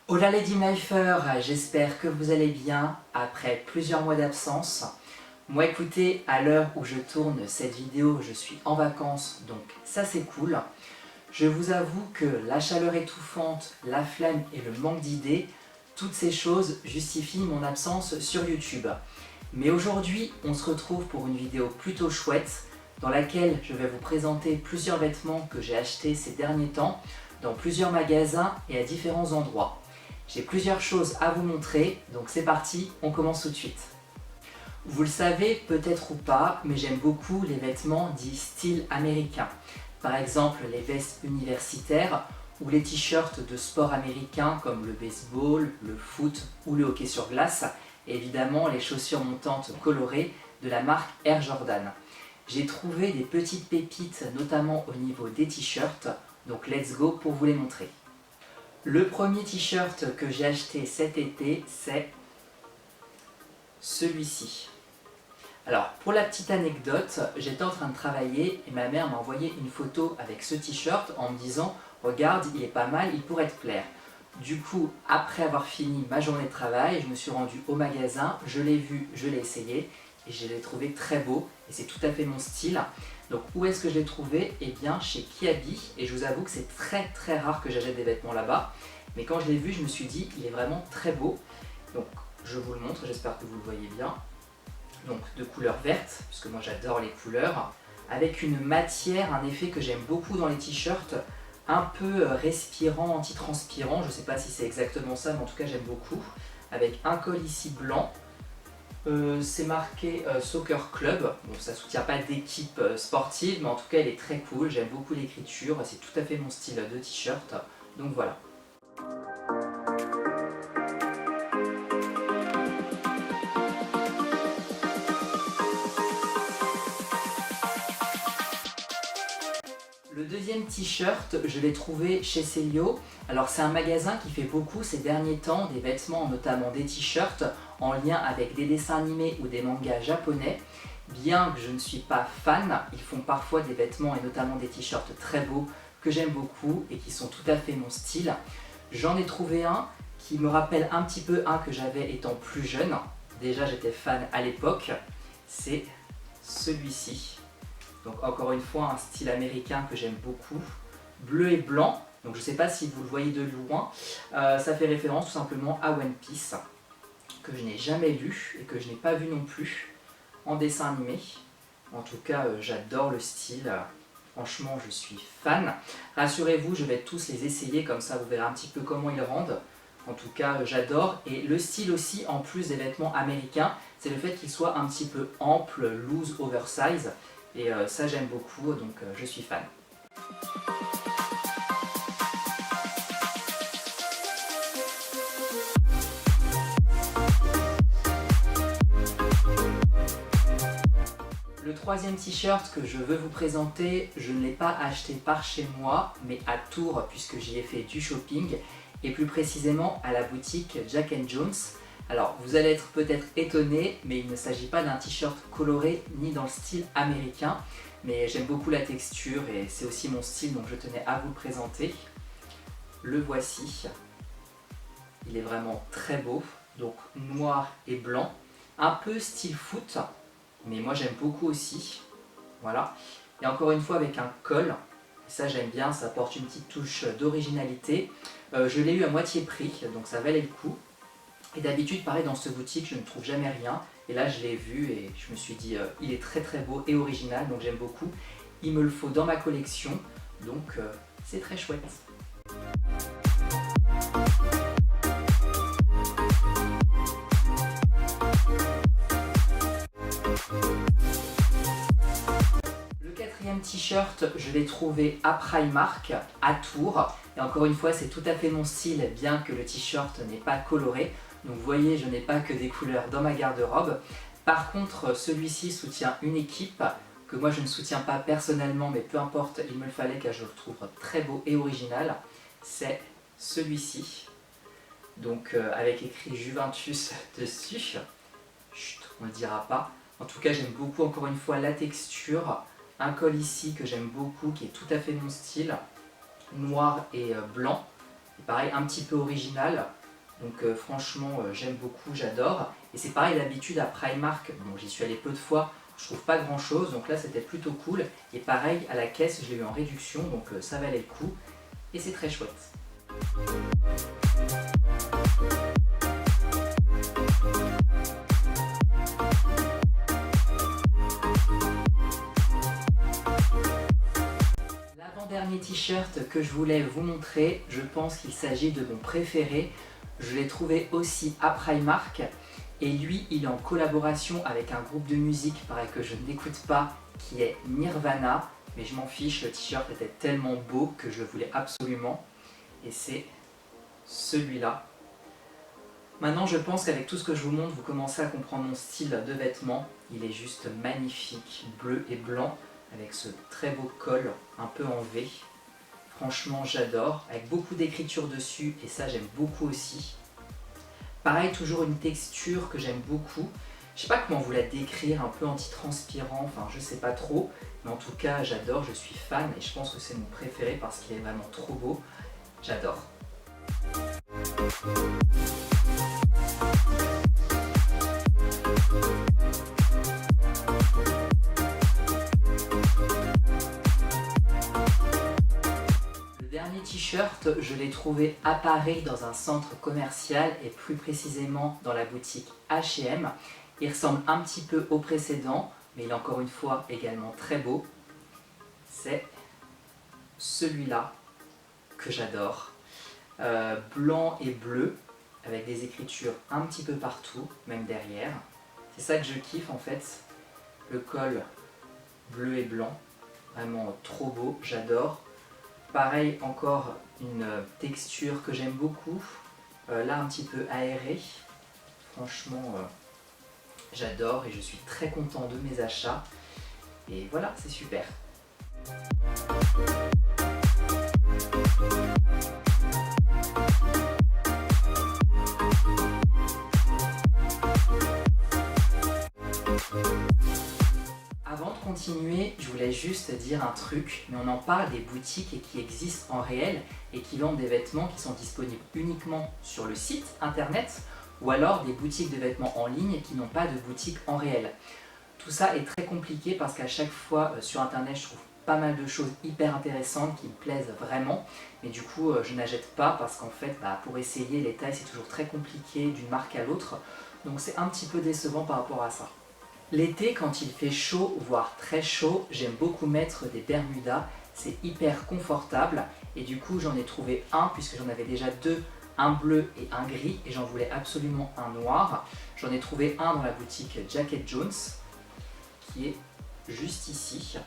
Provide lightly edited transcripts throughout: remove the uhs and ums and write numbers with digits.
Hola les Knifers, j'espère que vous allez bien après plusieurs mois d'absence. Moi écoutez, à l'heure où je tourne cette vidéo, je suis en vacances, donc ça c'est cool. Je vous avoue que la chaleur étouffante, la flemme et le manque d'idées, toutes ces choses justifient mon absence sur YouTube. Mais aujourd'hui, on se retrouve pour une vidéo plutôt chouette, dans laquelle je vais vous présenter plusieurs vêtements que j'ai achetés ces derniers temps, dans plusieurs magasins et à différents endroits. J'ai plusieurs choses à vous montrer, donc c'est parti, on commence tout de suite. Vous le savez peut-être ou pas, mais j'aime beaucoup les vêtements dits style américain. Par exemple les vestes universitaires ou les t-shirts de sport américains comme le baseball, le foot ou le hockey sur glace, et évidemment les chaussures montantes colorées de la marque Air Jordan. J'ai trouvé des petites pépites notamment au niveau des t-shirts, donc let's go pour vous les montrer. Le premier t-shirt que j'ai acheté cet été, c'est celui-ci. Alors, pour la petite anecdote, j'étais en train de travailler et ma mère m'a envoyé une photo avec ce t-shirt en me disant « Regarde, il est pas mal, il pourrait te plaire ». Du coup, après avoir fini ma journée de travail, je me suis rendu au magasin, je l'ai vu, je l'ai essayé et je l'ai trouvé très beau et c'est tout à fait mon style. Donc où est-ce que je l'ai trouvé? Eh bien chez Kiabi, et je vous avoue que c'est très rare que j'achète des vêtements là-bas, mais quand je l'ai vu je me suis dit il est vraiment très beau. Donc je vous le montre, j'espère que vous le voyez bien. Donc de couleur verte, puisque moi j'adore les couleurs, avec une matière, un effet que j'aime beaucoup dans les t-shirts, un peu respirant, anti-transpirant, je ne sais pas si c'est exactement ça, mais en tout cas j'aime beaucoup, avec un col ici blanc. C'est marqué Soccer Club, bon ça ne soutient pas d'équipe sportive, mais en tout cas elle est très cool, j'aime beaucoup l'écriture, c'est tout à fait mon style de t-shirt, donc voilà. Le deuxième t-shirt, je l'ai trouvé chez Celio. Alors c'est un magasin qui fait beaucoup ces derniers temps des vêtements, notamment des t-shirts, en lien avec des dessins animés ou des mangas japonais. Bien que je ne suis pas fan, ils font parfois des vêtements et notamment des t-shirts très beaux que j'aime beaucoup et qui sont tout à fait mon style. J'en ai trouvé un qui me rappelle un petit peu un que j'avais étant plus jeune. Déjà j'étais fan à l'époque, c'est celui-ci. Donc encore une fois un style américain que j'aime beaucoup, bleu et blanc, donc je ne sais pas si vous le voyez de loin, ça fait référence tout simplement à One Piece, que je n'ai jamais lu et que je n'ai pas vu non plus en dessin animé. En tout cas j'adore le style, franchement je suis fan. Rassurez-vous, je vais tous les essayer, comme ça vous verrez un petit peu comment ils rendent. En tout cas j'adore, et le style aussi en plus des vêtements américains, c'est le fait qu'ils soient un petit peu amples, loose, oversize. Et ça j'aime beaucoup, donc je suis fan. Le troisième t-shirt que je veux vous présenter, je ne l'ai pas acheté par chez moi, mais à Tours, puisque j'y ai fait du shopping, et plus précisément à la boutique Jack & Jones. Alors vous allez être peut-être étonné, mais il ne s'agit pas d'un t-shirt coloré ni dans le style américain, mais j'aime beaucoup la texture et c'est aussi mon style, donc je tenais à vous le présenter. Le voici, il est vraiment très beau, donc noir et blanc, un peu style foot, mais moi j'aime beaucoup aussi, voilà. Et encore une fois avec un col, ça j'aime bien, ça apporte une petite touche d'originalité. Je l'ai eu à moitié prix, donc ça valait le coup. Et d'habitude, pareil, dans cette boutique, je ne trouve jamais rien. Et là, je l'ai vu et je me suis dit, il est très beau et original, donc j'aime beaucoup. Il me le faut dans ma collection, donc c'est très chouette. Le quatrième t-shirt, je l'ai trouvé à Primark, à Tours. Et encore une fois, c'est tout à fait mon style, bien que le t-shirt n'est pas coloré. Donc vous voyez, je n'ai pas que des couleurs dans ma garde-robe. Par contre, celui-ci soutient une équipe que moi je ne soutiens pas personnellement, mais peu importe, il me le fallait car je le trouve très beau et original. C'est celui-ci, donc avec écrit Juventus dessus. Chut, on ne le dira pas. En tout cas, j'aime beaucoup encore une fois la texture. Un col ici que j'aime beaucoup, qui est tout à fait mon style, noir et blanc. Et pareil, un petit peu original. Donc franchement, j'aime beaucoup, j'adore. Et c'est pareil d'habitude à Primark, bon j'y suis allé peu de fois, je trouve pas grand chose, donc là c'était plutôt cool. Et pareil, à la caisse, je l'ai eu en réduction, donc ça valait le coup. Et c'est très chouette. L'avant-dernier t-shirt que je voulais vous montrer, je pense qu'il s'agit de mon préféré. Je l'ai trouvé aussi à Primark. Et lui, il est en collaboration avec un groupe de musique, pareil que je n'écoute pas, qui est Nirvana. Mais je m'en fiche, le t-shirt était tellement beau que je le voulais absolument. Et c'est celui-là. Maintenant, je pense qu'avec tout ce que je vous montre, vous commencez à comprendre mon style de vêtements. Il est juste magnifique, bleu et blanc, avec ce très beau col, un peu en V. Franchement, j'adore, avec beaucoup d'écriture dessus, et ça, j'aime beaucoup aussi. Pareil, toujours une texture que j'aime beaucoup. Je sais pas comment vous la décrire, un peu anti-transpirant, enfin je sais pas trop. Mais en tout cas, j'adore, je suis fan et je pense que c'est mon préféré parce qu'il est vraiment trop beau. J'adore. Le dernier t-shirt, je l'ai trouvé à Paris dans un centre commercial et plus précisément dans la boutique H&M. Il ressemble un petit peu au précédent, mais il est encore une fois également très beau. C'est celui-là que j'adore. Blanc et bleu, avec des écritures un petit peu partout, même derrière. C'est ça que je kiffe en fait. Le col bleu et blanc, vraiment trop beau, j'adore. Pareil, encore une texture que j'aime beaucoup, là un petit peu aérée. Franchement, j'adore et je suis très content de mes achats. Et voilà, c'est super. Avant de continuer, je voulais juste dire un truc, mais on en parle des boutiques qui existent en réel et qui vendent des vêtements qui sont disponibles uniquement sur le site internet ou alors des boutiques de vêtements en ligne qui n'ont pas de boutique en réel. Tout ça est très compliqué parce qu'à chaque fois sur internet je trouve pas mal de choses hyper intéressantes qui me plaisent vraiment, mais du coup je n'achète pas parce qu'en fait pour essayer les tailles c'est toujours très compliqué d'une marque à l'autre, donc c'est un petit peu décevant par rapport à ça. L'été, quand il fait chaud, voire très chaud, j'aime beaucoup mettre des bermudas, c'est hyper confortable et du coup j'en ai trouvé un puisque j'en avais déjà deux, un bleu et un gris et j'en voulais absolument un noir. J'en ai trouvé un dans la boutique Jacket Jones qui est juste ici.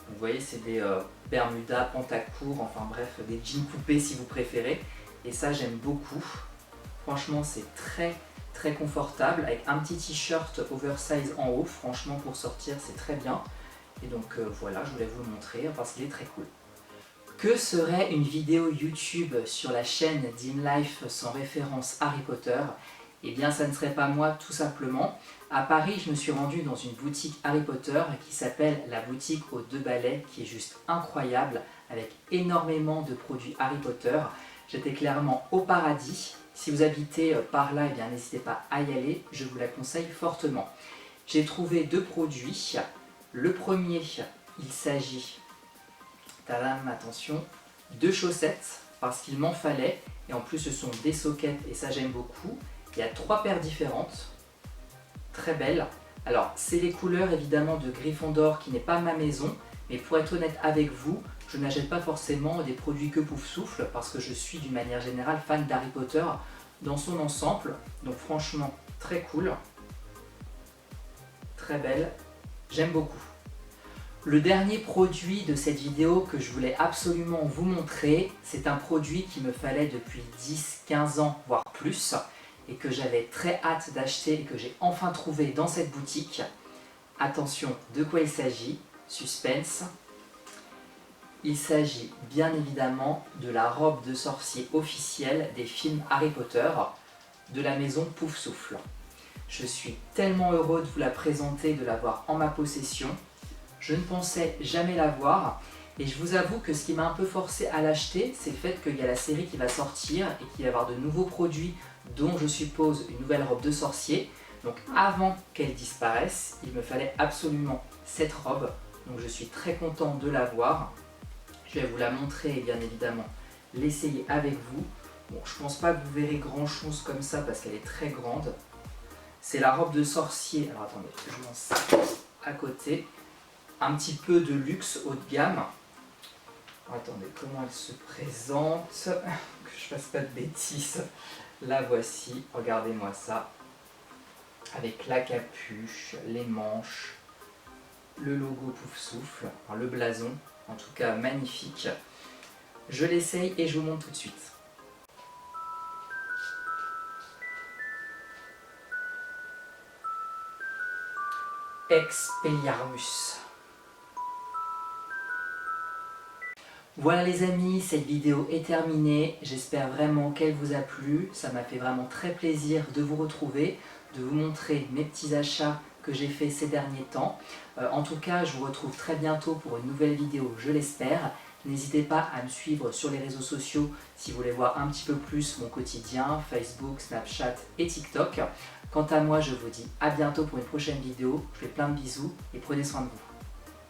Vous voyez, c'est des bermudas pantacourt, enfin bref, des jeans coupés si vous préférez et ça j'aime beaucoup. Franchement c'est très confortable avec un petit t-shirt oversize en haut, franchement pour sortir c'est très bien. Et donc voilà, je voulais vous le montrer parce qu'il est très cool. Que serait une vidéo YouTube sur la chaîne DimLife sans référence Harry Potter? Eh bien ça ne serait pas moi tout simplement. À Paris, je me suis rendu dans une boutique Harry Potter qui s'appelle la boutique aux 2 balais, qui est juste incroyable, avec énormément de produits Harry Potter. J'étais clairement au paradis. Si vous habitez par là, eh bien n'hésitez pas à y aller, je vous la conseille fortement. J'ai trouvé 2 produits. Le premier, il s'agit, tadam, attention, 2 chaussettes, parce qu'il m'en fallait, et en plus ce sont des sockets, et ça j'aime beaucoup. Il y a 3 paires différentes, très belles. Alors, c'est les couleurs évidemment de Gryffondor qui n'est pas ma maison, mais pour être honnête avec vous, je n'achète pas forcément des produits que Poufsouffle parce que je suis d'une manière générale fan d'Harry Potter dans son ensemble. Donc franchement, très cool, très belle, j'aime beaucoup. Le dernier produit de cette vidéo que je voulais absolument vous montrer, c'est un produit qu'il me fallait depuis 10-15 ans, voire plus, et que j'avais très hâte d'acheter et que j'ai enfin trouvé dans cette boutique. Attention, de quoi il s'agit? Suspense. Il s'agit bien évidemment de la robe de sorcier officielle des films Harry Potter de la maison Poufsouffle. Je suis tellement heureux de vous la présenter, de l'avoir en ma possession. Je ne pensais jamais l'avoir Et je vous avoue que ce qui m'a un peu forcé à l'acheter, c'est le fait qu'il y a la série qui va sortir et qu'il va y avoir de nouveaux produits, dont je suppose une nouvelle robe de sorcier. Donc avant qu'elle disparaisse, il me fallait absolument cette robe. Donc je suis très content de l'avoir. Je vais vous la montrer et bien évidemment l'essayer avec vous. Bon, je pense pas que vous verrez grand chose comme ça parce qu'elle est très grande. C'est la robe de sorcier. Alors attendez, je mets ça à côté. Un petit peu de luxe haut de gamme. Alors, attendez, comment elle se présente? Que je fasse pas de bêtises. La voici, regardez-moi ça. Avec la capuche, les manches, le logo Pouf Souffle, enfin, le blason, en tout cas magnifique. Je l'essaye et je vous montre tout de suite. Expelliarmus. Voilà les amis, cette vidéo est terminée. J'espère vraiment qu'elle vous a plu. Ça m'a fait vraiment très plaisir de vous retrouver, de vous montrer mes petits achats que j'ai fait ces derniers temps. En tout cas, je vous retrouve très bientôt pour une nouvelle vidéo, je l'espère. N'hésitez pas à me suivre sur les réseaux sociaux si vous voulez voir un petit peu plus mon quotidien, Facebook, Snapchat et TikTok. Quant à moi, je vous dis à bientôt pour une prochaine vidéo. Je vous fais plein de bisous et prenez soin de vous.